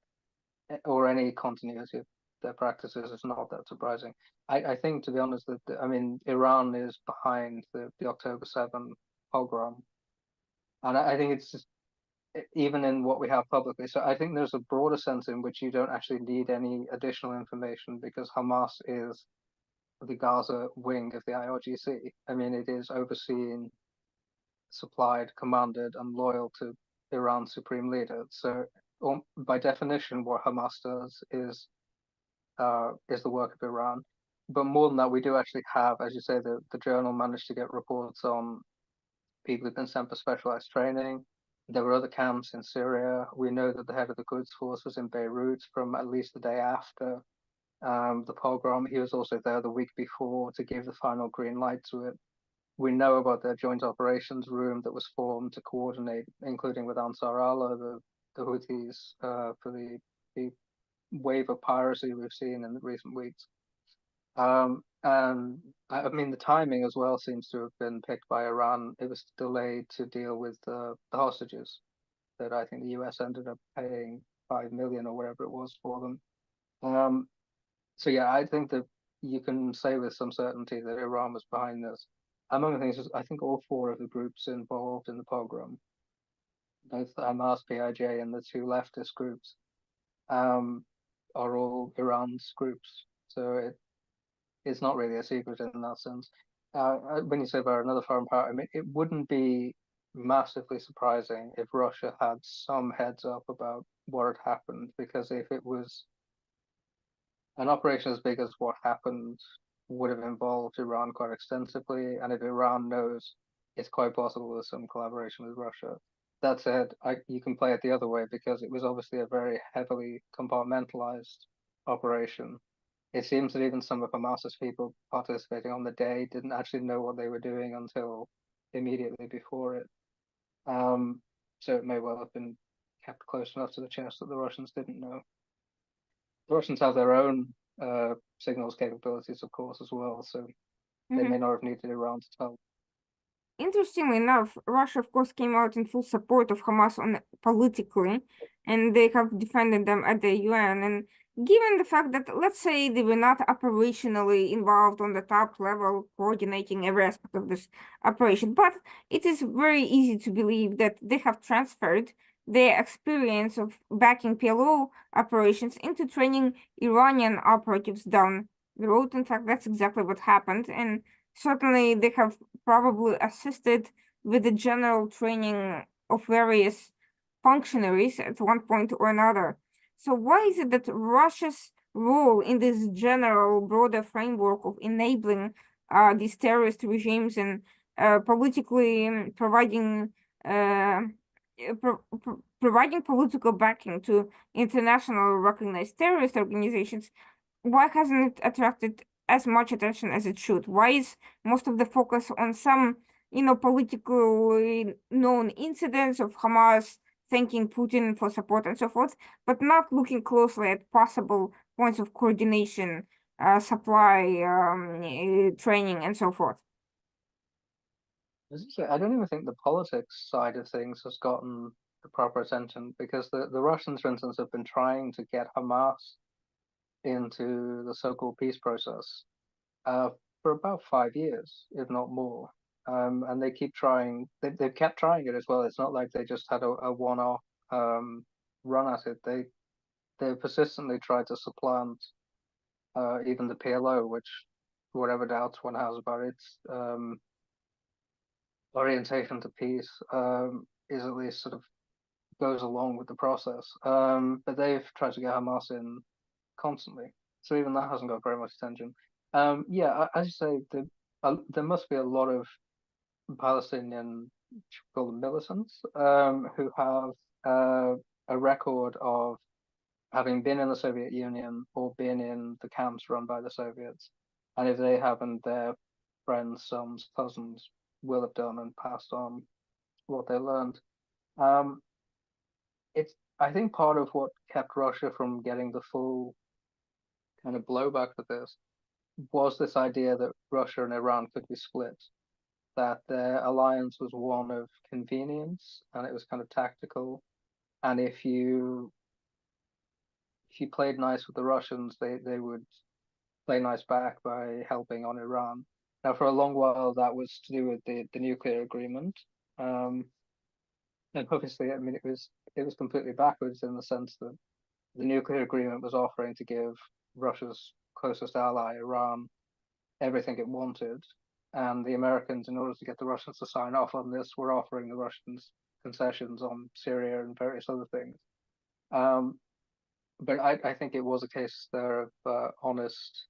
or any continuity of their practices is not that surprising. I think, to be honest, that I mean, Iran is behind the October 7 pogrom, and I think it's just even in what we have publicly. So I think there's a broader sense in which you don't actually need any additional information because Hamas is the Gaza wing of the IRGC. I mean, it is overseen, supplied, commanded, and loyal to Iran's supreme leader. So, by definition, what Hamas does is the work of Iran. But more than that, we do actually have, as you say, the journal managed to get reports on people who've been sent for specialized training. There were other camps in Syria. We know that the head of the Quds Force was in Beirut from at least the day after the pogrom. He was also there the week before to give the final green light to it. We know about their joint operations room that was formed to coordinate, including with Ansar Allah, the Houthis, for the wave of piracy we've seen in the recent weeks. And I mean, the timing as well seems to have been picked by Iran. It was delayed to deal with the hostages that I think the US ended up paying 5 million or whatever it was for them. So yeah, I think that you can say with some certainty that Iran was behind this. Among the things, I think all four of the groups involved in the pogrom, both Hamas, PIJ, and the two leftist groups, are all Iran's groups. So it's not really a secret in that sense. When you say about another foreign power, I mean, it wouldn't be massively surprising if Russia had some heads up about what had happened, because if it was an operation as big as what happened would have involved Iran quite extensively, and if Iran knows, it's quite possible there's some collaboration with Russia. That said, you can play it the other way because it was obviously a very heavily compartmentalized operation. It seems that even some of Hamas's people participating on the day didn't actually know what they were doing until immediately before it. So it may well have been kept close enough to the chest that the Russians didn't know. The Russians have their own signals capabilities, of course, as well, so they may not have needed Iran to tell. Interestingly enough, Russia, of course, came out in full support of Hamas politically, and they have defended them at the UN. And given the fact that, let's say, they were not operationally involved on the top level, coordinating every aspect of this operation, but it is very easy to believe that they have transferred their experience of backing PLO operations into training Iranian operatives down the road. In fact, that's exactly what happened. And certainly they have probably assisted with the general training of various functionaries at one point or another. So why is it that Russia's role in this general broader framework of enabling these terrorist regimes and politically providing providing political backing to international recognized terrorist organizations, why hasn't it attracted as much attention as it should? Why is most of the focus on some, politically known incidents of Hamas thanking Putin for support and so forth, but not looking closely at possible points of coordination, supply, training, and so forth? I don't even think the politics side of things has gotten the proper attention because the Russians, for instance, have been trying to get Hamas into the so-called peace process for about 5 years, if not more. And they keep trying. They've kept trying it as well. It's not like they just had a one-off run at it. They persistently tried to supplant even the PLO, which whatever doubts one has about its orientation to peace is at least sort of goes along with the process. But they've tried to get Hamas in constantly, so even that hasn't got very much attention. Yeah, as you say, there must be a lot of Palestinian, call them militants, who have a record of having been in the Soviet Union or been in the camps run by the Soviets, and if they haven't, their friends, sons, cousins will have done and passed on what they learned. It's I think part of what kept Russia from getting the full kind of blowback for this was this idea that Russia and Iran could be split, that their alliance was one of convenience and it was kind of tactical. And if you played nice with the Russians, they would play nice back by helping on Iran. Now, for a long while, that was to do with the nuclear agreement. And obviously, I mean, it was completely backwards in the sense that the nuclear agreement was offering to give Russia's closest ally, Iran, everything it wanted, and the Americans, in order to get the Russians to sign off on this, were offering the Russians concessions on Syria and various other things. Um, but I think it was a case there of honest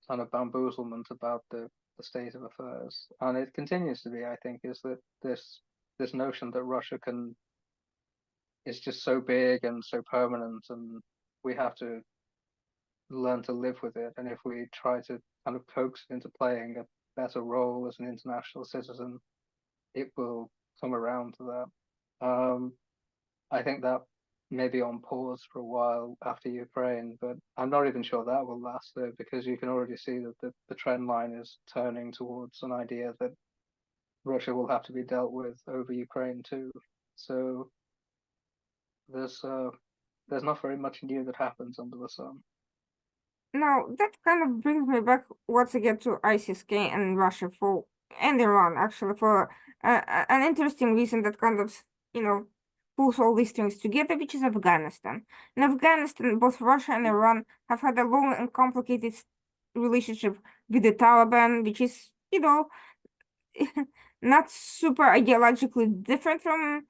kind of bamboozlement about the state of affairs, and it continues to be. I think is that this notion that Russia can is just so big and so permanent, and we have to learn to live with it. And if we try to kind of coax it into playing a better role as an international citizen, it will come around to that. I think that may be on pause for a while after Ukraine, but I'm not even sure that will last though, because you can already see that the trend line is turning towards an idea that Russia will have to be dealt with over Ukraine too. So there's uh, there's not very much new that happens under the sun. Now, that kind of brings me back once again to ISIS-K and Russia for, and Iran actually for an interesting reason that kind of, you know, pulls all these things together, which is Afghanistan. In Afghanistan, both Russia and Iran have had a long and complicated relationship with the Taliban, which is, not super ideologically different from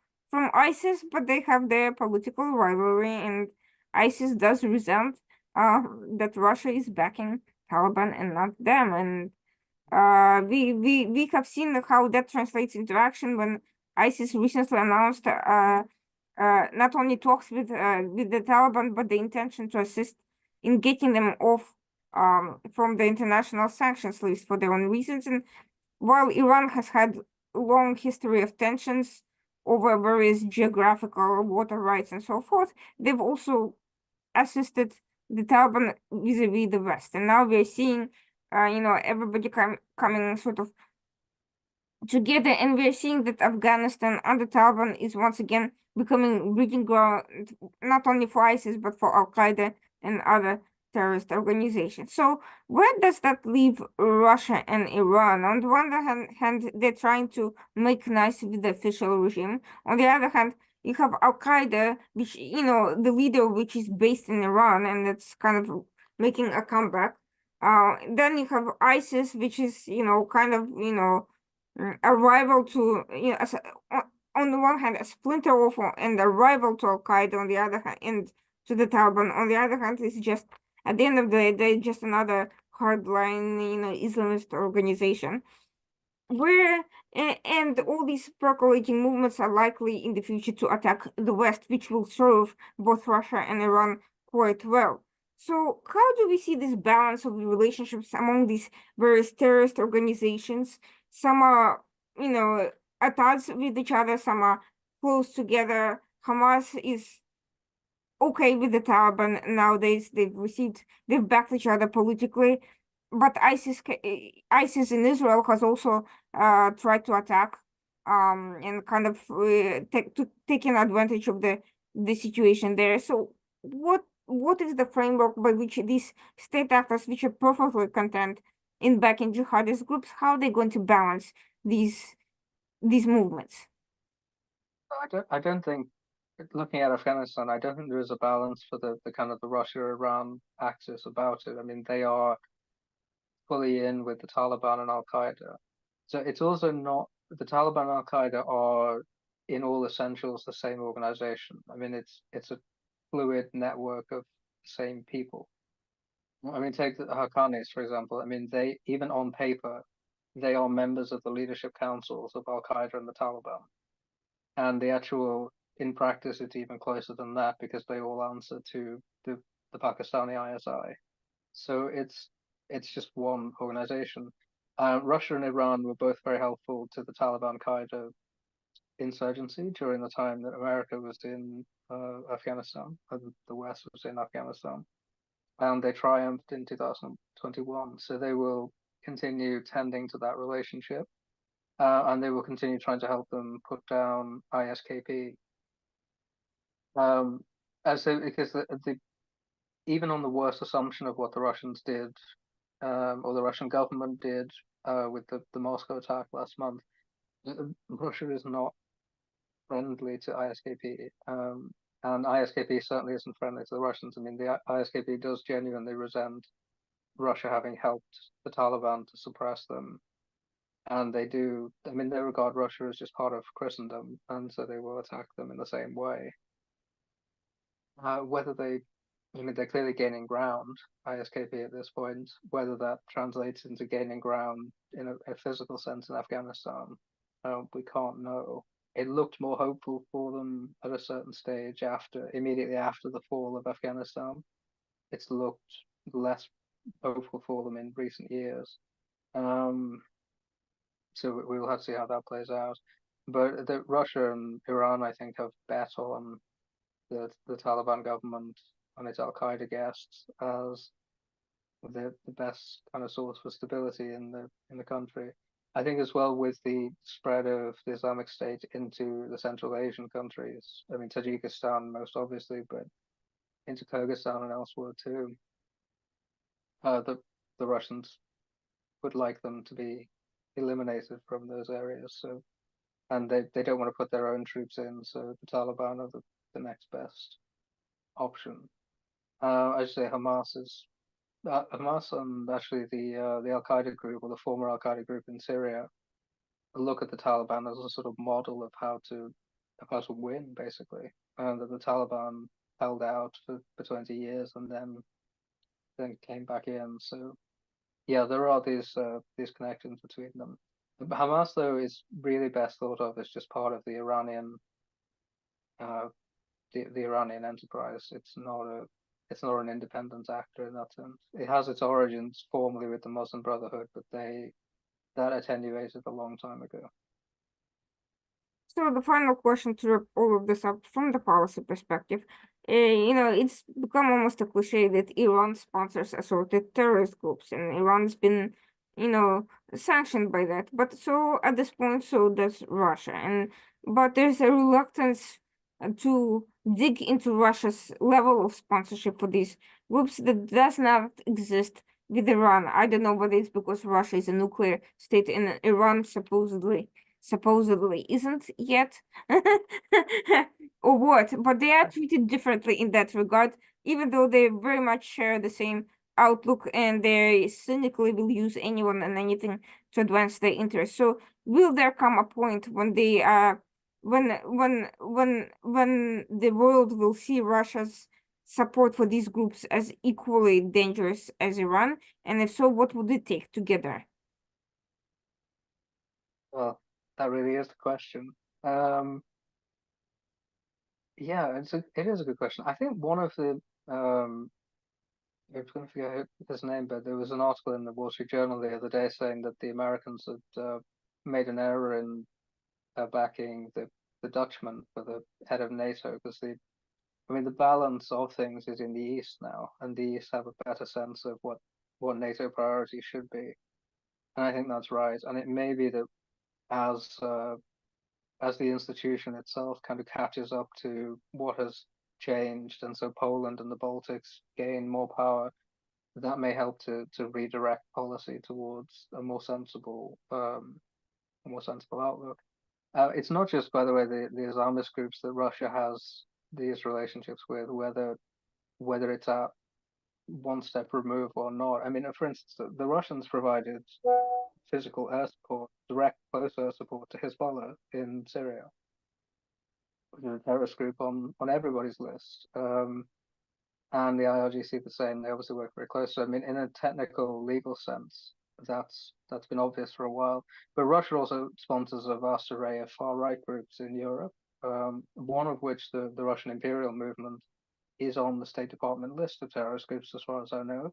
ISIS, but they have their political rivalry, and ISIS does resent that Russia is backing Taliban and not them. And we have seen how that translates into action when ISIS recently announced not only talks with the Taliban, but the intention to assist in getting them off from the international sanctions list for their own reasons. And while Iran has had a long history of tensions over various geographical water rights and so forth, they've also assisted the Taliban vis-a-vis the West. And now we're seeing, everybody coming sort of together, and we're seeing that Afghanistan under Taliban is once again becoming breeding ground not only for ISIS but for Al Qaeda and other terrorist organizations. So where does that leave Russia and Iran? On the one hand, they're trying to make nice with the official regime. On the other hand, you have Al Qaeda, which the leader, which is based in Iran, and that's kind of making a comeback. Then you have ISIS, which is kind of a rival to, on the one hand, a splinter off and a rival to Al Qaeda on the other hand, and to the Taliban. On the other hand, it's just, at the end of the day, they're just another hardline, Islamist organization. Where and all these percolating movements are likely in the future to attack the West, which will serve both Russia and Iran quite well. So, how do we see this balance of the relationships among these various terrorist organizations? Some are, at odds with each other, some are close together. Hamas is okay with the Taliban nowadays. They've backed each other politically, but ISIS in Israel has also tried to attack and kind of taking advantage of the situation there. So what is the framework by which these state actors, which are perfectly content in backing jihadist groups, how are they going to balance these movements? I don't think looking at Afghanistan, I don't think there is a balance for the kind of the Russia-Iran axis about it. I mean, they are fully in with the Taliban and Al Qaeda. So it's also not the Taliban and Al Qaeda are in all essentials the same organization. I mean, it's a fluid network of the same people. I mean, take the Haqqanis, for example. I mean, they even on paper, they are members of the leadership councils of Al Qaeda and the Taliban. And the actual in practice, it's even closer than that because they all answer to the Pakistani ISI. So it's just one organization. Russia and Iran were both very helpful to the Taliban Qaeda insurgency during the time that America was in Afghanistan, and the West was in Afghanistan, and they triumphed in 2021. So they will continue tending to that relationship, and they will continue trying to help them put down ISKP. As they, because the even on the worst assumption of what the Russians did, or the Russian government did with the Moscow attack last month, Russia is not friendly to ISKP. And ISKP certainly isn't friendly to the Russians. I mean, the ISKP does genuinely resent Russia having helped the Taliban to suppress them. And they do, I mean, they regard Russia as just part of Christendom, and so they will attack them in the same way. Whether they, I mean, they're clearly gaining ground, ISKP at this point. Whether that translates into gaining ground in a physical sense in Afghanistan, we can't know. It looked more hopeful for them at a certain stage immediately after the fall of Afghanistan. It's looked less hopeful for them in recent years. So we will have to see how that plays out. But Russia and Iran, I think, have bet on the Taliban government and its Al Qaeda guests as the best kind of source for stability in the country. I think as well with the spread of the Islamic State into the Central Asian countries. I mean, Tajikistan most obviously, but into Kyrgyzstan and elsewhere too. The Russians would like them to be eliminated from those areas. So, and they don't want to put their own troops in. So the Taliban are the next best option. I should say Hamas and actually the Al Qaeda group or the former Al Qaeda group in Syria look at the Taliban as a sort of model of how to win, basically, and that the Taliban held out for 20 years and then came back in. So yeah, there are these connections between them. Hamas, though, is really best thought of as just part of the Iranian the Iranian enterprise. It's not an independent actor in that sense. It has its origins formally with the Muslim Brotherhood, but that attenuated a long time ago. So the final question to wrap all of this up from the policy perspective, it's become almost a cliche that Iran sponsors assorted terrorist groups, and Iran's been, sanctioned by that. But so at this point, so does Russia, but there's a reluctance to dig into Russia's level of sponsorship for these groups that does not exist with Iran. I don't know whether it's because Russia is a nuclear state and Iran supposedly isn't yet or what, but they are treated differently in that regard, even though they very much share the same outlook and they cynically will use anyone and anything to advance their interests. So will there come a point when they when the world will see Russia's support for these groups as equally dangerous as Iran? And if so, what would it take together? Well, that really is the question. Yeah, it is a good question. I think one of the I'm going to forget his name, but there was an article in the Wall Street Journal the other day saying that the Americans had made an error in backing the Dutchman for the head of NATO because I mean, the balance of things is in the East now, and the East have a better sense of what NATO priorities should be, and I think that's right. And it may be that as as the institution itself kind of catches up to what has changed, and so Poland and the Baltics gain more power, that may help to redirect policy towards a more sensible outlook. It's not just, by the way, the Islamist groups that Russia has these relationships with, whether it's at one step remove or not. I mean, for instance, the Russians provided physical air support, direct close air support to Hezbollah in Syria, which is a terrorist group on everybody's list. And the IRGC the same. They obviously work very closely. I mean, in a technical legal sense, that's been obvious for a while. But Russia also sponsors a vast array of far right groups in Europe. One of which the Russian Imperial Movement is on the State Department list of terrorist groups, as far as I know,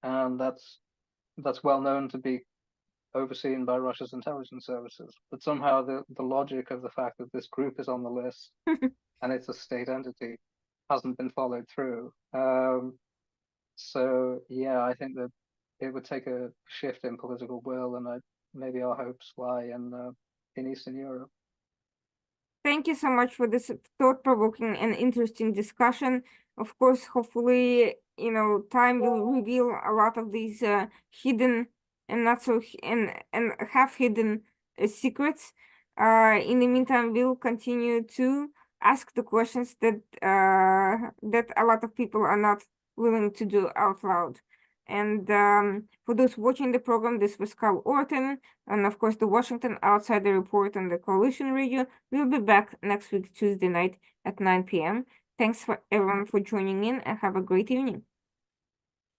and that's well known to be overseen by Russia's intelligence services. But somehow the logic of the fact that this group is on the list and it's a state entity hasn't been followed through. So yeah, I think that it would take a shift in political will, and maybe our hopes lie in Eastern Europe. Thank you so much for this thought-provoking and interesting discussion. Of course, hopefully, time will reveal a lot of these hidden and not so and half hidden secrets. In the meantime, we'll continue to ask the questions that that a lot of people are not willing to do out loud. And for those watching the program, this was Carl Orton, and of course, the Washington Outsider Report on the Coalition Radio. We'll be back next week, Tuesday night at 9 p.m. Thanks for everyone for joining in, and have a great evening.